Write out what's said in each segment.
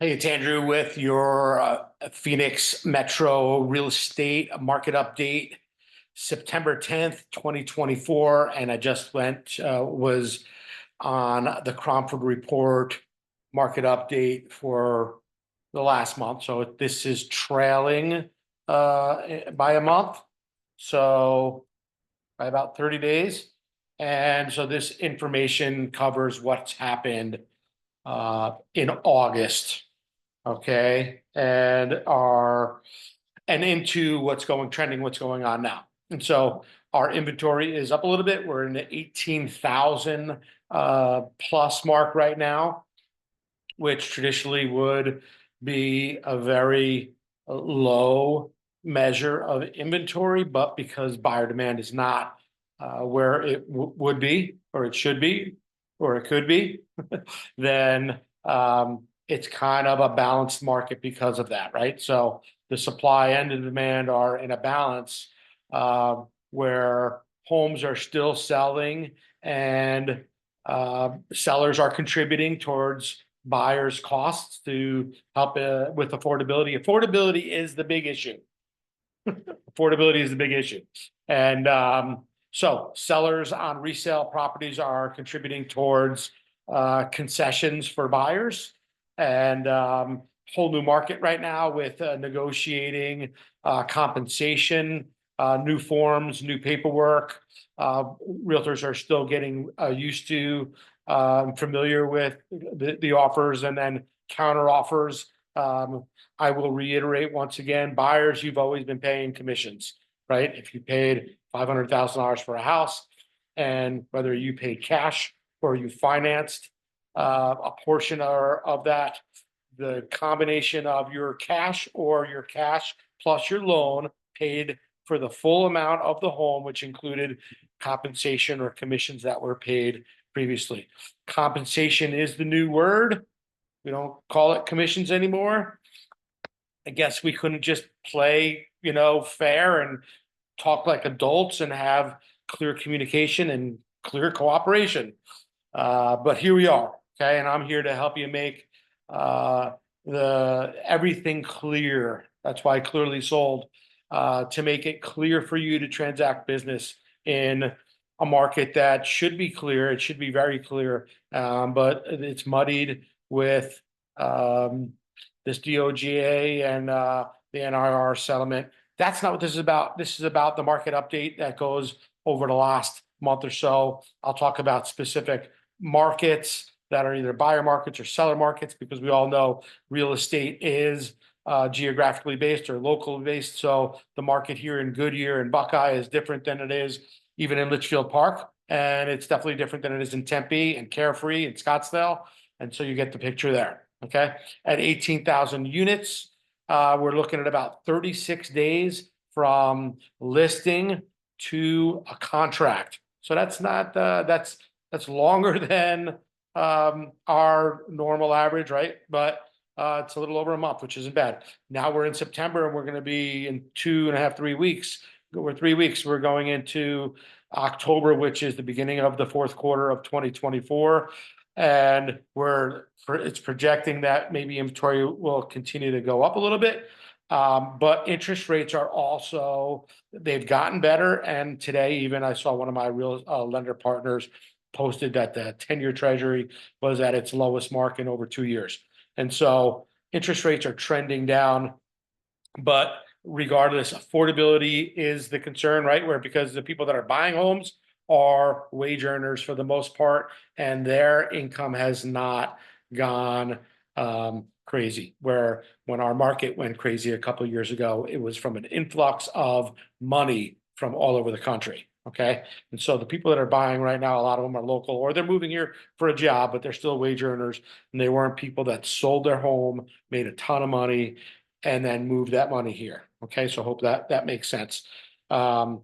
Hey, it's Andrew with your Phoenix Metro real estate market update, September 10th, 2024. And I just was on the Cromford Report market update for the last month. So this is trailing by a month. So by about 30 days. And so this information covers what's happened in August. Okay, and into what's going on now. And so our inventory is up a little bit. We're in the 18,000 plus mark right now, which traditionally would be a very low measure of inventory, but because buyer demand is not where it would be, or it should be, or it could be, then it's kind of a balanced market because of that, right? So the supply and the demand are in a balance where homes are still selling and sellers are contributing towards buyers' costs to help with affordability. Affordability is the big issue. Affordability is the big issue. And so sellers on resale properties are contributing towards concessions for buyers, and whole new market right now with negotiating compensation, new forms, new paperwork. Realtors are still getting used to, familiar with the offers and then counter offers. I will reiterate once again, buyers, you've always been paying commissions, right? If you paid $500,000 for a house, and whether you paid cash or you financed a portion of that, the combination of your cash or your cash plus your loan paid for the full amount of the home, which included compensation or commissions that were paid previously. Compensation is the new word. We don't call it commissions anymore. I guess we couldn't just play, fair and talk like adults and have clear communication and clear cooperation. But here we are, okay? And I'm here to help you make everything clear. That's why I clearly sold, to make it clear for you to transact business in a market that should be clear. It should be very clear, but it's muddied with this DOJ and the NIR settlement. That's not what this is about. This is about the market update that goes over the last month or so. I'll talk about specific markets that are either buyer markets or seller markets, because we all know real estate is geographically based or locally based. So the market here in Goodyear and Buckeye is different than it is even in Litchfield Park. And it's definitely different than it is in Tempe and Carefree and Scottsdale. And so you get the picture there. Okay. At 18,000 units, we're looking at about 36 days from listing to a contract. So that's not, that's longer than our normal average, right? But it's a little over a month, which isn't bad. Now we're in September and we're going to be in 2.5, 3 weeks. We're 3 weeks. We're going into October, which is the beginning of the fourth quarter of 2024. And it's projecting that maybe inventory will continue to go up a little bit. But interest rates are also, they've gotten better. And today, even I saw one of my real lender partners posted that the 10-year treasury was at its lowest mark in over 2 years. And so interest rates are trending down, but regardless, affordability is the concern, right? Because the people that are buying homes are wage earners for the most part, and their income has not gone crazy. Where when our market went crazy a couple of years ago, it was from an influx of money from all over the country. Okay. And so the people that are buying right now, a lot of them are local or they're moving here for a job, but they're still wage earners. And they weren't people that sold their home, made a ton of money, and then moved that money here. Okay. So I hope that makes sense. The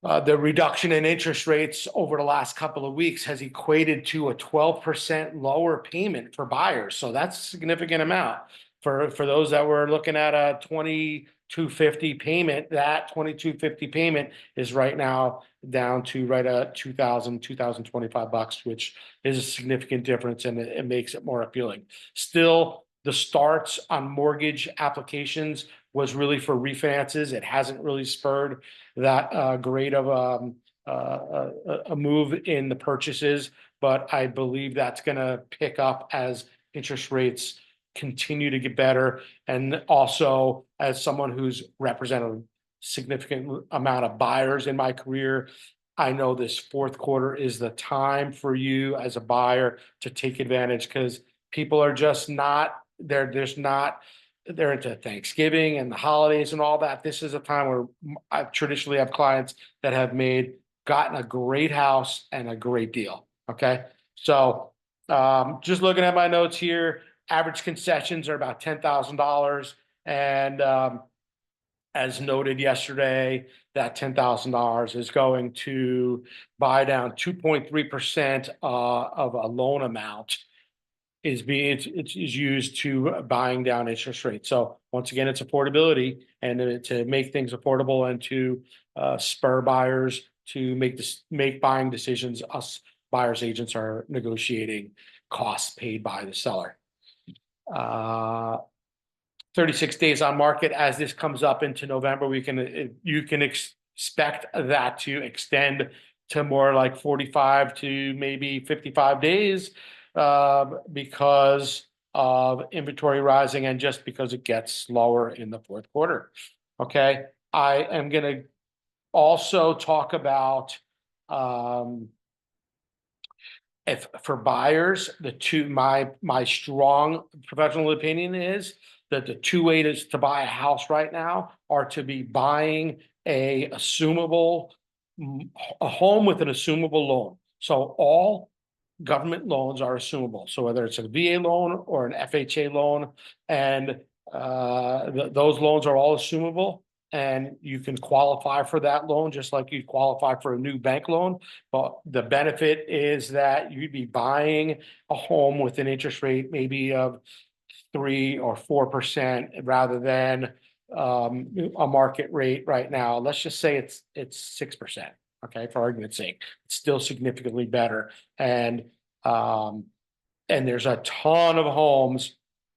reduction in interest rates over the last couple of weeks has equated to a 12% lower payment for buyers. So that's a significant amount. For those that were looking at a $2,250 payment, that $2,250 payment is right now down to right at $2,025, which is a significant difference, and it makes it more appealing. Still the starts on mortgage applications was really for refinances. It hasn't really spurred that great of a move in the purchases, but I believe that's going to pick up as interest rates continue to get better. And also, as someone who's represented a significant amount of buyers in my career, I know this fourth quarter is the time for you as a buyer to take advantage, because people are just not, they're just not, they're into Thanksgiving and the holidays and all that. This is a time where I traditionally have clients that have gotten a great house and a great deal. Okay. So just looking at my notes here, average concessions are about $10,000. And as noted yesterday, that $10,000 is going to buy down 2.3% of a loan amount it's used to buying down interest rates. So once again, it's affordability, and to make things affordable and to spur buyers to make buying decisions. Us buyers agents are negotiating costs paid by the seller. 36 days on market. As this comes up into November, you can expect that to extend to more like 45 to maybe 55 days because of inventory rising and just because it gets slower in the fourth quarter. Okay. I am going to also talk about if for buyers, my strong professional opinion is that the two ways to buy a house right now are to be buying a home with an assumable loan. So all government loans are assumable. So whether it's a VA loan or an FHA loan, and those loans are all assumable, and you can qualify for that loan just like you qualify for a new bank loan. But the benefit is that you'd be buying a home with an interest rate maybe of 3 or 4% rather than a market rate right now. Let's just say it's 6%. Okay, for argument's sake, it's still significantly better. And there's a ton of homes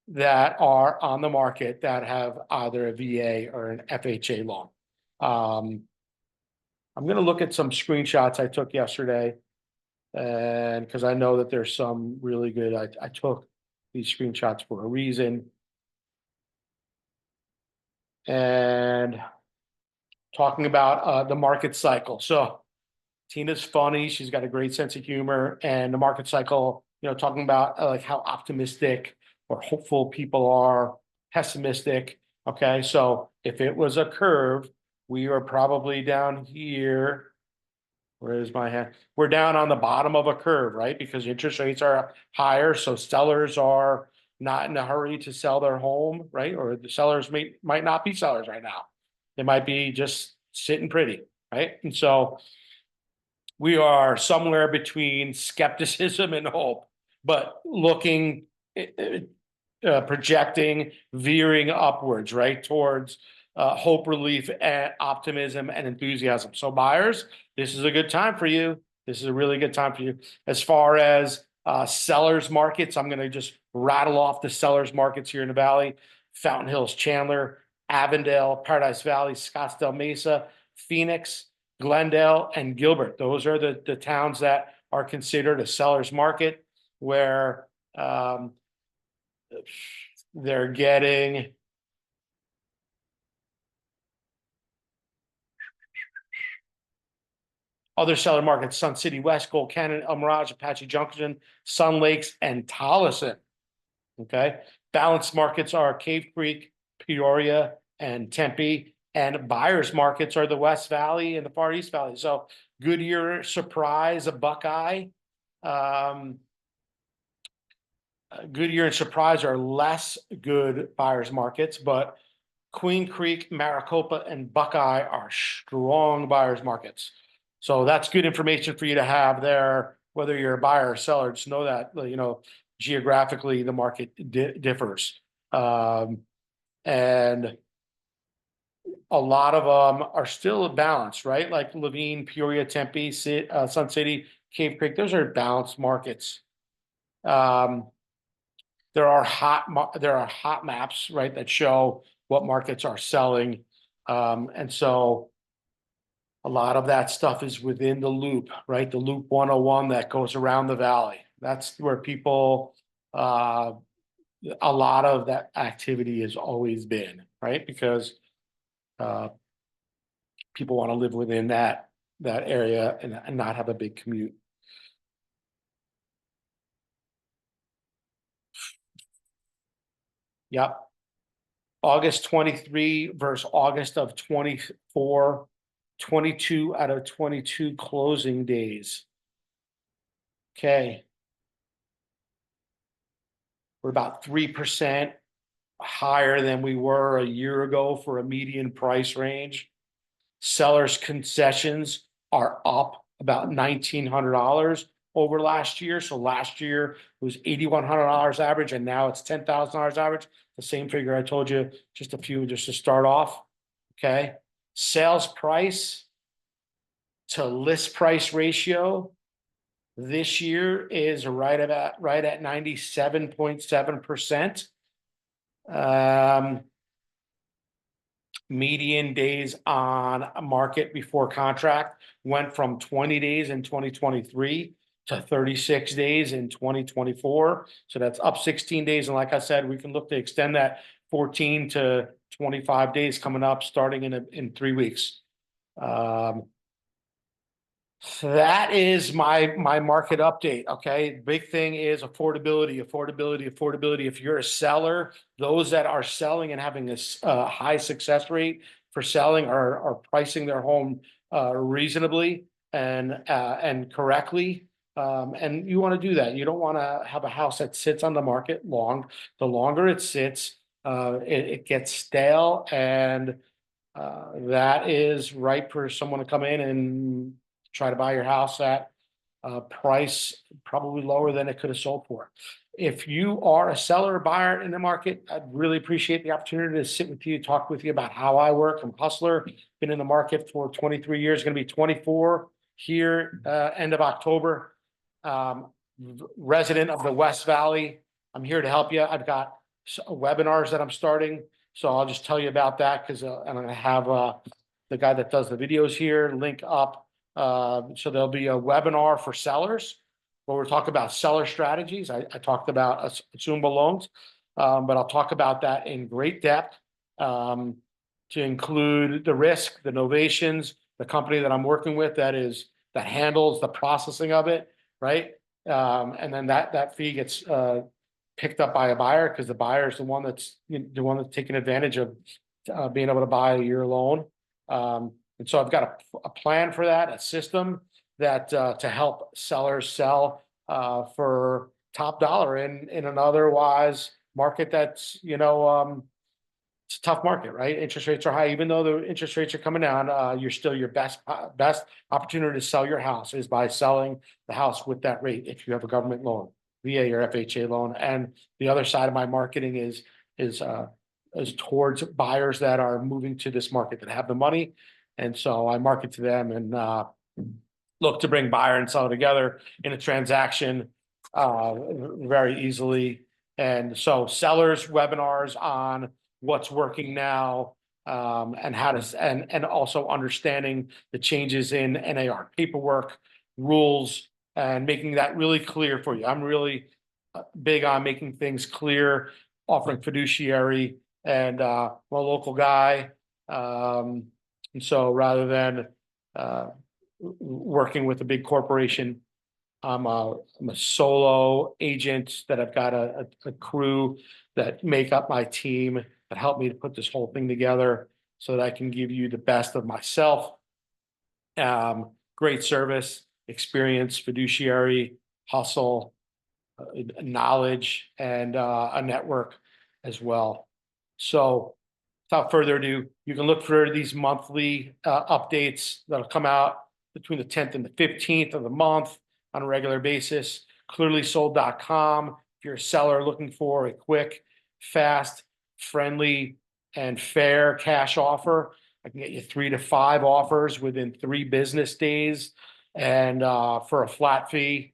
that are on the market that have either a VA or an FHA loan. I'm going to look at some screenshots I took yesterday, and because I know that there's some really good, I took these screenshots for a reason. And talking about the market cycle. So Tina's funny. She's got a great sense of humor. And the market cycle, talking about like how optimistic or hopeful people are, pessimistic. Okay. So if it was a curve, we are probably down here. Where is my hand? We're down on the bottom of a curve, right? Because interest rates are higher. So sellers are not in a hurry to sell their home, right? Or the sellers might not be sellers right now. They might be just sitting pretty, right? And so we are somewhere between skepticism and hope, but projecting, veering upwards, right? Towards hope, relief, and optimism and enthusiasm. So buyers, this is a good time for you. This is a really good time for you. As far as sellers markets, I'm going to just rattle off the sellers markets here in the Valley: Fountain Hills, Chandler, Avondale, Paradise Valley, Scottsdale, Mesa, Phoenix, Glendale, and Gilbert. Those are the towns that are considered a seller's market, where they're getting other seller markets: Sun City West, Gold Canyon, El Mirage, Apache Junction, Sun Lakes, and Tolleson. Okay. Balanced markets are Cave Creek, Peoria, and Tempe. And buyers markets are the West Valley and the Far East Valley. So Goodyear, Surprise, a Buckeye. Goodyear and Surprise are less good buyers markets, but Queen Creek, Maricopa, and Buckeye are strong buyers markets. So that's good information for you to have there, whether you're a buyer or seller. Just know that, geographically the market differs. And a lot of them are still balanced, right? Like Levine, Peoria, Tempe, Sun City, Cave Creek, those are balanced markets. there are hot maps, right, that show what markets are selling. And so a lot of that stuff is within the loop, right? The loop 101 that goes around the valley. That's where people, a lot of that activity has always been, right? Because people want to live within that area and not have a big commute. Yep. August 23 versus August of 24, 22 out of 22 closing days. Okay. We're about 3% higher than we were a year ago for a median price range. Sellers concessions are up about $1,900 over last year. So last year it was $8,100 average, and now it's $10,000 average. The same figure I told you just to start off. Okay. Sales price to list price ratio this year is right at 97.7%. Median days on market before contract went from 20 days in 2023 to 36 days in 2024. So that's up 16 days. And like I said, we can look to extend that 14 to 25 days coming up, starting in 3 weeks. So that is my market update. Okay. Big thing is affordability. If you're a seller, those that are selling and having a high success rate for selling are pricing their home reasonably and correctly. And you want to do that. You don't want to have a house that sits on the market long. The longer it sits, it gets stale, and that is ripe for someone to come in and try to buy your house at a price probably lower than it could have sold for. If you are a seller or buyer in the market, I'd really appreciate the opportunity to sit with you, talk with you about how I work. I'm a hustler, been in the market for 23 years, going to be 24 here, end of October. Resident of the West Valley. I'm here to help you. I've got webinars that I'm starting. So I'll just tell you about that because I'm going to have the guy that does the videos here link up. So there'll be a webinar for sellers where we'll talk about seller strategies. I talked about assumable loans, but I'll talk about that in great depth to include the risk, the novations, the company that I'm working with that handles the processing of it, right? And then that fee gets picked up by a buyer because the buyer is the one that's taking advantage of being able to buy a year loan. And so I've got a plan for that, a system that to help sellers sell for top dollar in an otherwise market that's it's a tough market, right? Interest rates are high. Even though the interest rates are coming down, you're still your best opportunity to sell your house is by selling the house with that rate if you have a government loan, VA or FHA loan. And the other side of my marketing is towards buyers that are moving to this market that have the money. And so I market to them and look to bring buyer and seller together in a transaction very easily. And so sellers webinars on what's working now and how to and also understanding the changes in NAR paperwork rules and making that really clear for you. I'm really big on making things clear, offering fiduciary and I'm a local guy. And so rather than working with a big corporation, I'm a solo agent that I've got a crew that make up my team that help me to put this whole thing together so that I can give you the best of myself. Great service, experience, fiduciary, hustle, knowledge, and a network as well. So without further ado, you can look for these monthly updates that'll come out between the 10th and the 15th of the month on a regular basis. Clearlysold.com. If you're a seller looking for a quick, fast, friendly, and fair cash offer, I can get you 3 to 5 offers within 3 business days and for a flat fee.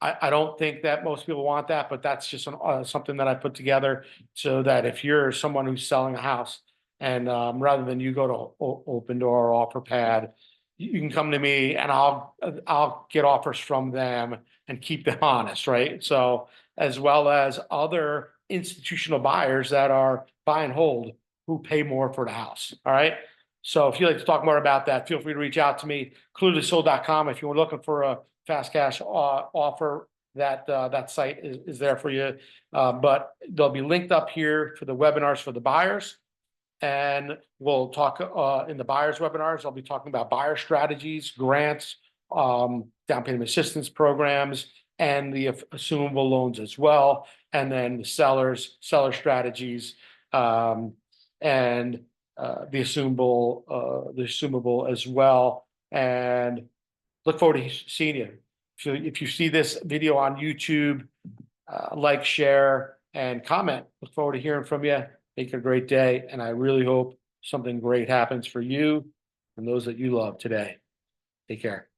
I don't think that most people want that, but that's just something that I put together so that if you're someone who's selling a house and rather than you go to Open Door or OfferPad, you can come to me and I'll get offers from them and keep them honest, right? So as well as other institutional buyers that are buy and hold who pay more for the house. All right. So if you'd like to talk more about that, feel free to reach out to me, clearlysold.com. If you're looking for a fast cash offer, that site is there for you. But they'll be linked up here for the webinars for the buyers. And we'll talk in the buyers webinars. I'll be talking about buyer strategies, grants, down payment assistance programs, and the assumable loans as well. And then the seller strategies, and the assumable as well. And look forward to seeing you. So if you see this video on YouTube, like, share, and comment. Look forward to hearing from you. Make it a great day. And I really hope something great happens for you and those that you love today. Take care.